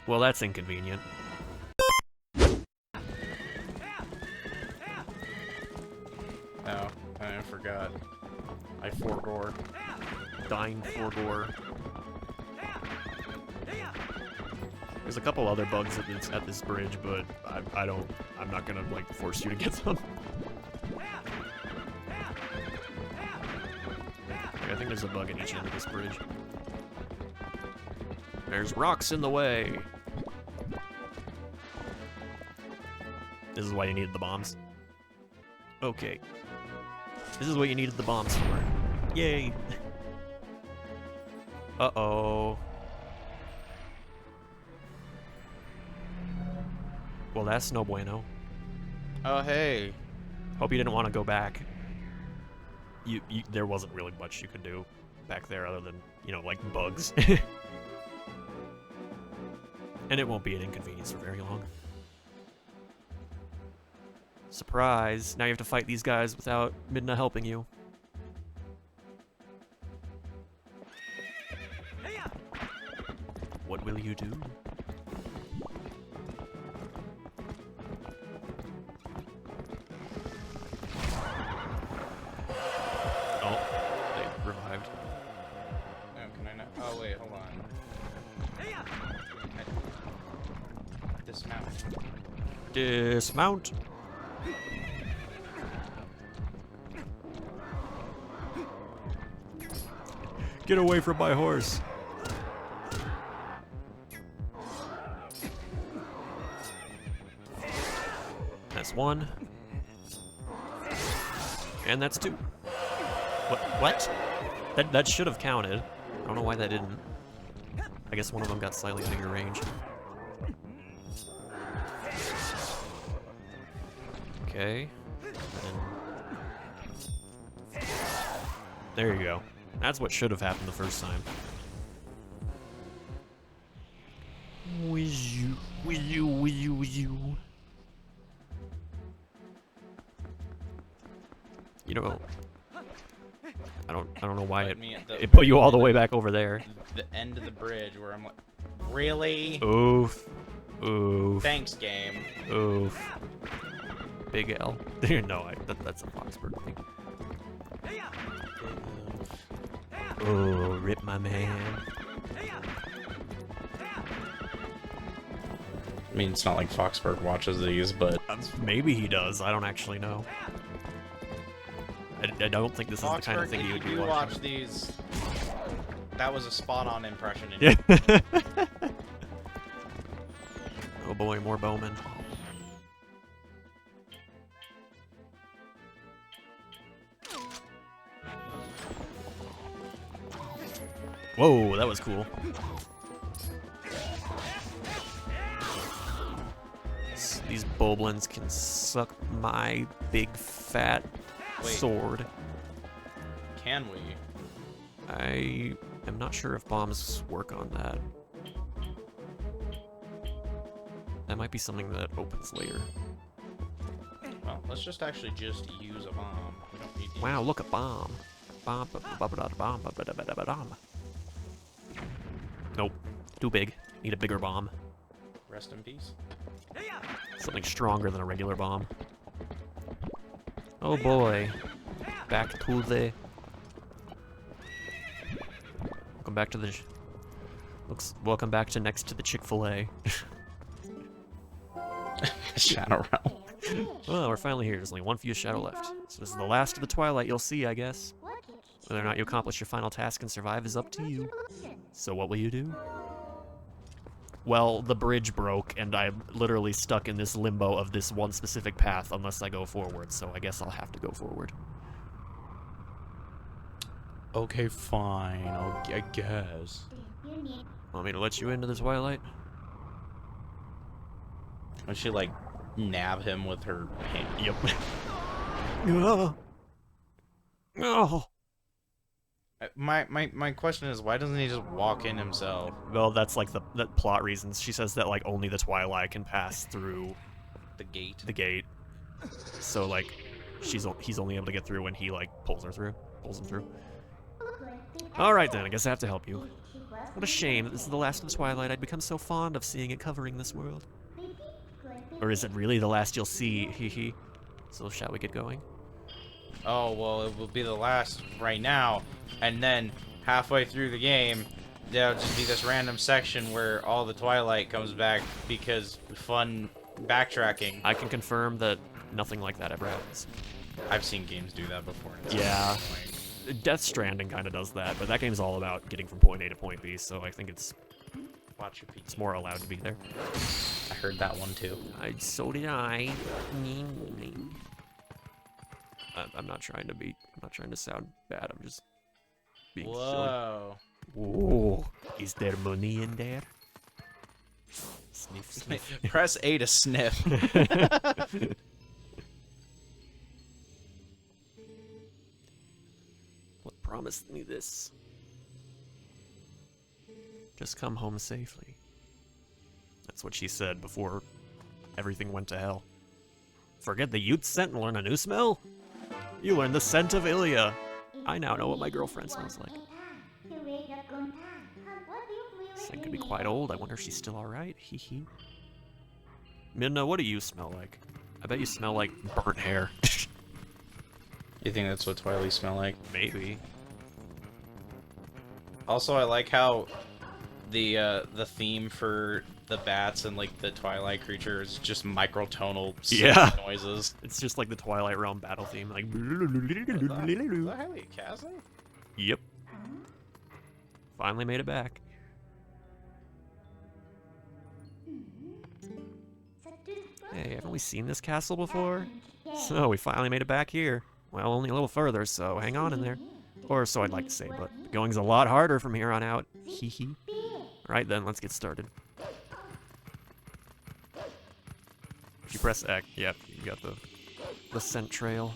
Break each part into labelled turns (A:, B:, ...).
A: Well, that's inconvenient.
B: Oh, I forgot. I forgore.
A: Dying forgore. There's a couple other bugs at this bridge, but I'm not gonna, like, force you to get them. I think there's a bug at each end of this bridge. There's rocks in the way. This is why you needed the bombs. Okay. This is what you needed the bombs for. Yay! Uh-oh. Well, that's no bueno.
B: Oh, hey.
A: Hope you didn't want to go back. There wasn't really much you could do back there other than, you know, like bugs. And it won't be an inconvenience for very long. Surprise! Now you have to fight these guys without Midna helping you. What will you do? Oh, they revived.
B: Oh, can I not? Oh, wait, hold on. Dismount.
A: Dismount! Get away from my horse! That's one. And that's two. What? That should have counted. I don't know why that didn't. I guess one of them got slightly out of your range. Okay. And there you go. That's what should have happened the first time. Whiz you, whiz you, whiz you, whiz you. You know, I don't know why it put you all the way back over there.
B: The end of the bridge where I'm like, really?
A: Oof. Oof.
B: Thanks, game.
A: Oof. Big L. No, that's a Foxburg thing. Oh, rip my man.
B: I mean, it's not like Foxburg watches these, but
A: Maybe he does. I don't actually know. I don't think this is the kind of thing
B: if
A: you would
B: you
A: be
B: do
A: watching.
B: watch these, that was a spot-on impression.
A: Yeah. Oh boy, more bowmen. Whoa, that was cool. These boblins can suck my big fat sword.
B: Can we?
A: I am not sure if bombs work on that. That might be something that opens later.
B: Well, let's just actually just use a bomb. We don't need to
A: Wow, look, a bomb. Bomb, bomb, bomb. Nope, too big. Need a bigger bomb.
B: Rest in peace.
A: Something stronger than a regular bomb. Oh boy. Back to the... Welcome back to the... Welcome back to next to the Chick-fil-A.
B: Shadow Realm.
A: Well, we're finally here. There's only one fused shadow left. So this is the last of the Twilight you'll see, I guess. Whether or not you accomplish your final task and survive is up to you. So what will you do? Well, the bridge broke, and I'm literally stuck in this limbo of this one specific path unless I go forward, so I guess I'll have to go forward.
B: Okay, fine. I guess.
A: Want me to let you into the Twilight?
B: Would she, like, nab him with her hand?
A: Yep. Oh. Oh.
B: My question is, why doesn't he just walk in himself?
A: Well, that's like the plot reasons. She says that like only the Twilight can pass through
B: The gate.
A: the gate. So like he's only able to get through when he like pulls him through. All right then, I guess I have to help you. What a shame that this is the last of the Twilight. I'd become so fond of seeing it covering this world. Or is it really the last you'll see? Hee hee. So shall we get going?
B: Oh, well, it will be the last right now, and then halfway through the game, there'll just be this random section where all the Twilight comes back because fun backtracking.
A: I can confirm that nothing like that ever happens.
B: I've seen games do that before. And it's
A: Yeah.
B: annoying.
A: Death Stranding kind of does that, but that game's all about getting from point A to point B, so I think it's
B: Watch your
A: it's more allowed to be there.
B: I heard that one too.
A: So did I. I'm not trying to sound bad. I'm just being silly.
B: Whoa.
A: Whoa. Is there money in there? Sniff, sniff.
B: Press A to sniff.
A: What promised me this? Just come home safely. That's what she said before everything went to hell. Forget the youth scent and learn a new smell? You learned the scent of Ilya. I now know what my girlfriend smells like. This thing could be quite old. I wonder if she's still alright. Hee hee. Minna, what do you smell like? I bet you smell like burnt hair.
B: You think that's what Twilight smell like?
A: Maybe.
B: Also, I like how the theme for the bats and like the Twilight creature is just microtonal noises.
A: It's just like the Twilight Realm battle theme, like.
B: Is that highly chasm?
A: Yep. Finally made it back. Hey, haven't we seen this castle before? So we finally made it back here. Well, only a little further, so hang on in there. Or so I'd like to say, but the going's a lot harder from here on out. Hee hee. Alright then, let's get started. If you press X, yep, you got the scent trail.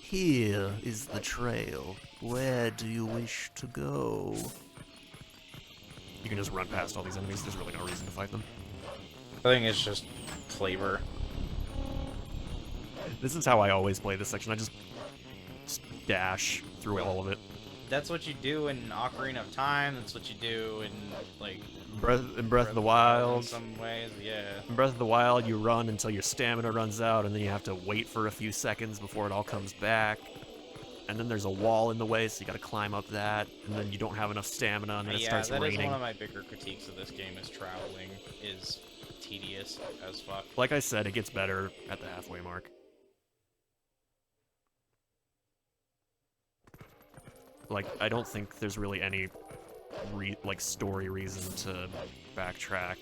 A: Here is the trail. Where do you wish to go? You can just run past all these enemies, there's really no reason to fight them.
B: I think it's just flavor.
A: This is how I always play this section, I just dash through all of it.
B: That's what you do in Ocarina of Time, that's what you do in, like...
A: Breath of the Wild.
B: In some ways, yeah.
A: In Breath of the Wild, you run until your stamina runs out, and then you have to wait for a few seconds before it all comes back. And then there's a wall in the way, so you gotta climb up that, and then you don't have enough stamina, and then it starts raining.
B: Yeah, that is one of my bigger critiques of this game, is traveling is tedious as fuck.
A: Like I said, it gets better at the halfway mark. Like, I don't think there's really any story reason to backtrack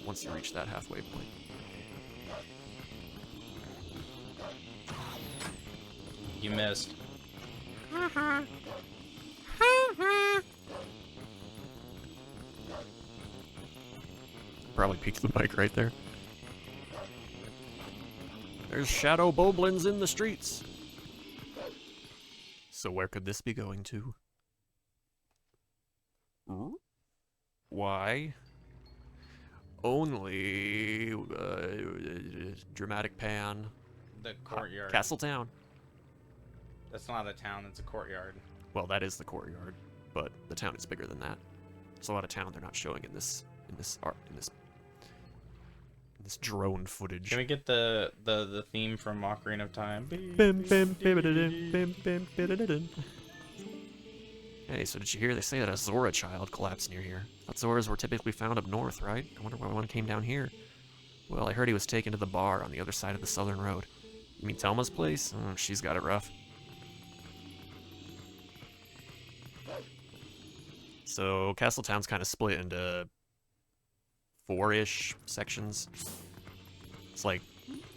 A: once you reach that halfway point.
B: You missed.
A: Probably peeked the mic right there. There's shadow boblins in the streets. So where could this be going to? Why? Only dramatic pan.
B: The courtyard.
A: Castle Town.
B: That's not a town, it's a courtyard.
A: Well, that is the courtyard, but the town is bigger than that. There's a lot of town they're not showing in this drone footage.
B: Can we get the theme from Ocarina of Time?
A: Hey, so did you hear they say that a Zora child collapsed near here? I thought Zoras were typically found up north, right? I wonder why one came down here. Well, I heard he was taken to the bar on the other side of the southern road. You mean Telma's place? Oh, she's got it rough. So, Castletown's kind of split into 4-ish sections. It's like,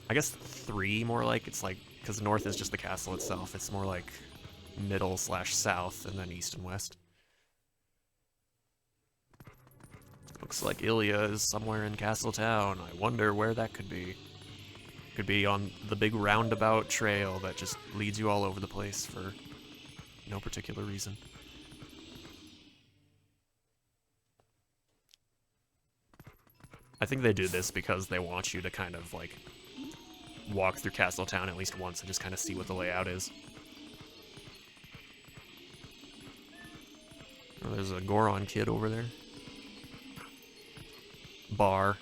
A: I guess 3 more like, it's like, because north is just the castle itself, it's more like middle/south, and then east and west. Looks like Ilya is somewhere in Castletown. I wonder where that could be. Could be on the big roundabout trail that just leads you all over the place for no particular reason. I think they do this because they want you to kind of, like, walk through Castletown at least once and just kind of see what the layout is. Oh, there's a Goron kid over there. Bar.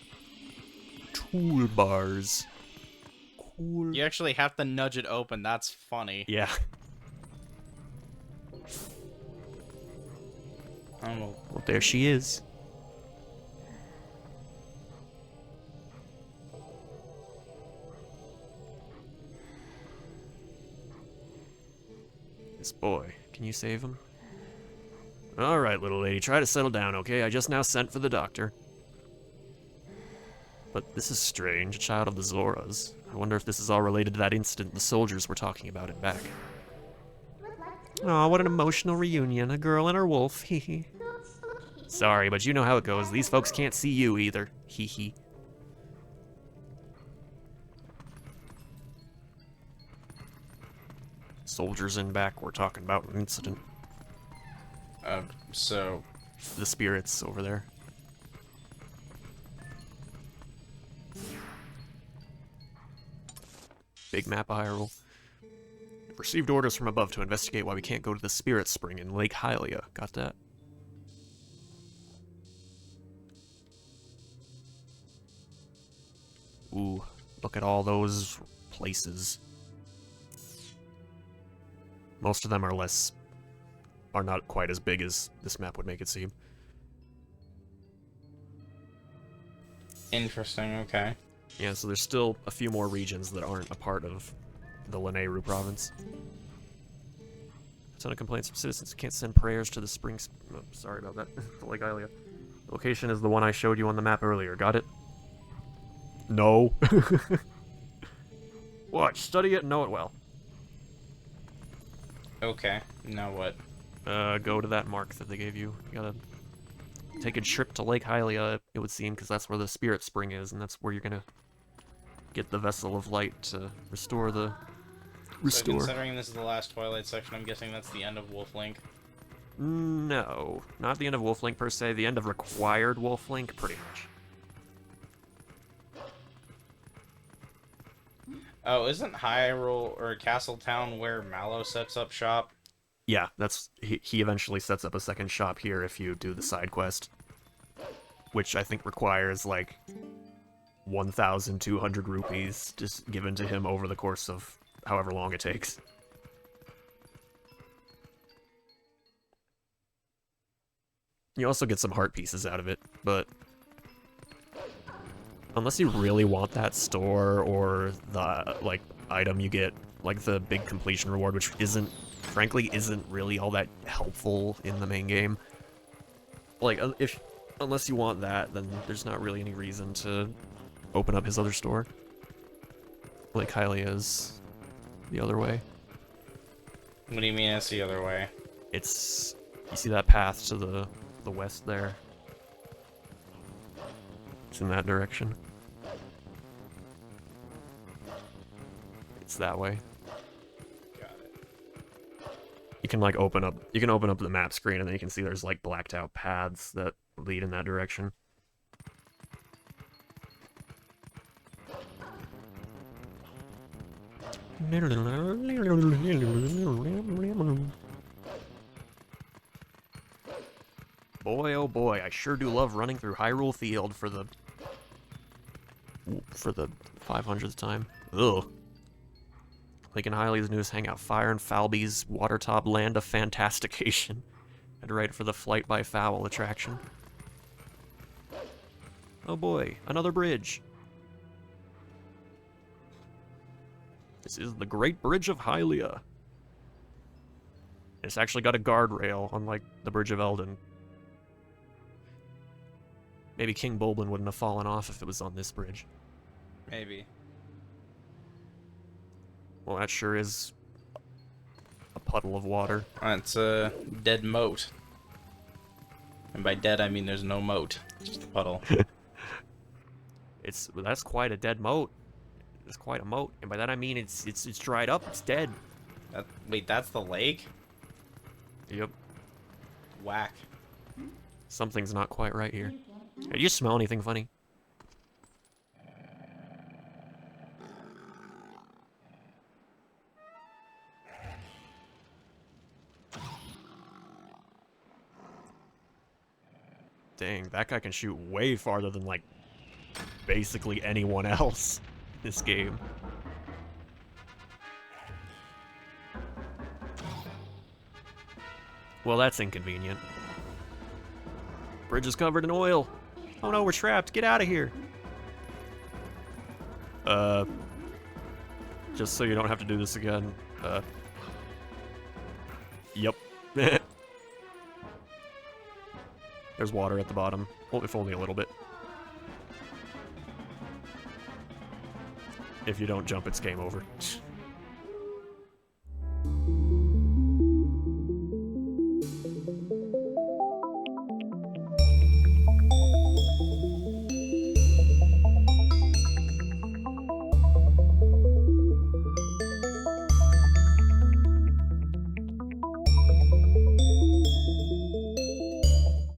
A: Toolbars. Cool.
B: You actually have to nudge it open. That's funny.
A: Yeah.
B: Oh,
A: Well, there she is. This boy. Can you save him? Alright, little lady. Try to settle down, okay? I just now sent for the doctor. But this is strange. A child of the Zoras. I wonder if this is all related to that incident the soldiers were talking about in back. Aw, what an emotional reunion. A girl and her wolf. Hee hee. Sorry, but you know how it goes. These folks can't see you either. Hee hee. Soldiers in back were talking about an incident.
B: so...
A: The spirits over there. Big map of Hyrule. Received orders from above to investigate why we can't go to the Spirit Spring in Lake Hylia. Got that? Ooh, look at all those places. Most of them are not quite as big as this map would make it seem.
B: Interesting, okay.
A: Yeah, so there's still a few more regions that aren't a part of the Lanayru province. A ton of complaints from citizens who can't send prayers to the springs. Oh, sorry about that. Lake Hylia. The location is the one I showed you on the map earlier. Got it? No. What? Study it and know it well.
B: Okay, now what?
A: Go to that mark that they gave you. You gotta take a trip to Lake Hylia, it would seem, because that's where the Spirit Spring is, and that's where you're gonna get the Vessel of Light to restore the...
B: So considering this is the last Twilight section, I'm guessing that's the end of Wolf Link?
A: No, not the end of Wolf Link per se, the end of required Wolf Link, pretty much.
B: Oh, isn't Hyrule or Castle Town where Mallow sets up shop?
A: Yeah, that's he eventually sets up a second shop here if you do the side quest, which I think requires like 1,200 rupees just given to him over the course of however long it takes. You also get some heart pieces out of it, but unless you really want that store or the like item you get, like the big completion reward, which frankly isn't really all that helpful in the main game. Like unless you want that, then there's not really any reason to open up his other store. Like Hylia is the other way.
B: What do you mean it's the other way?
A: It's, you see that path to the west there? It's in that direction. It's that way.
B: Got it.
A: You can like open up the map screen and then you can see there's like blacked out paths that lead in that direction. Boy, oh boy, I sure do love running through Hyrule Field for the 500th time. Ugh. Lake and Hylia's newest hangout, Fire and Falby's Watertop Land of Fantastication. I'd write for the Flight by Fowl attraction. Oh boy, another bridge. This is the Great Bridge of Hylia. It's actually got a guardrail, unlike the Bridge of Eldin. Maybe King Bulblin wouldn't have fallen off if it was on this bridge.
B: Maybe.
A: Well, that sure is a puddle of water.
B: It's a dead moat. And by dead, I mean there's no moat. Just a puddle.
A: That's quite a dead moat. It's quite a moat, and by that I mean it's dried up. It's dead.
B: Wait, that's the lake?
A: Yep.
B: Whack.
A: Something's not quite right here. Did you smell anything funny? Dang, that guy can shoot way farther than, like, basically anyone else in this game. Well, that's inconvenient. Bridge is covered in oil. Oh no, we're trapped. Get out of here. Just so you don't have to do this again. Yep. There's water at the bottom. Well, if only a little bit. If you don't jump, it's game over.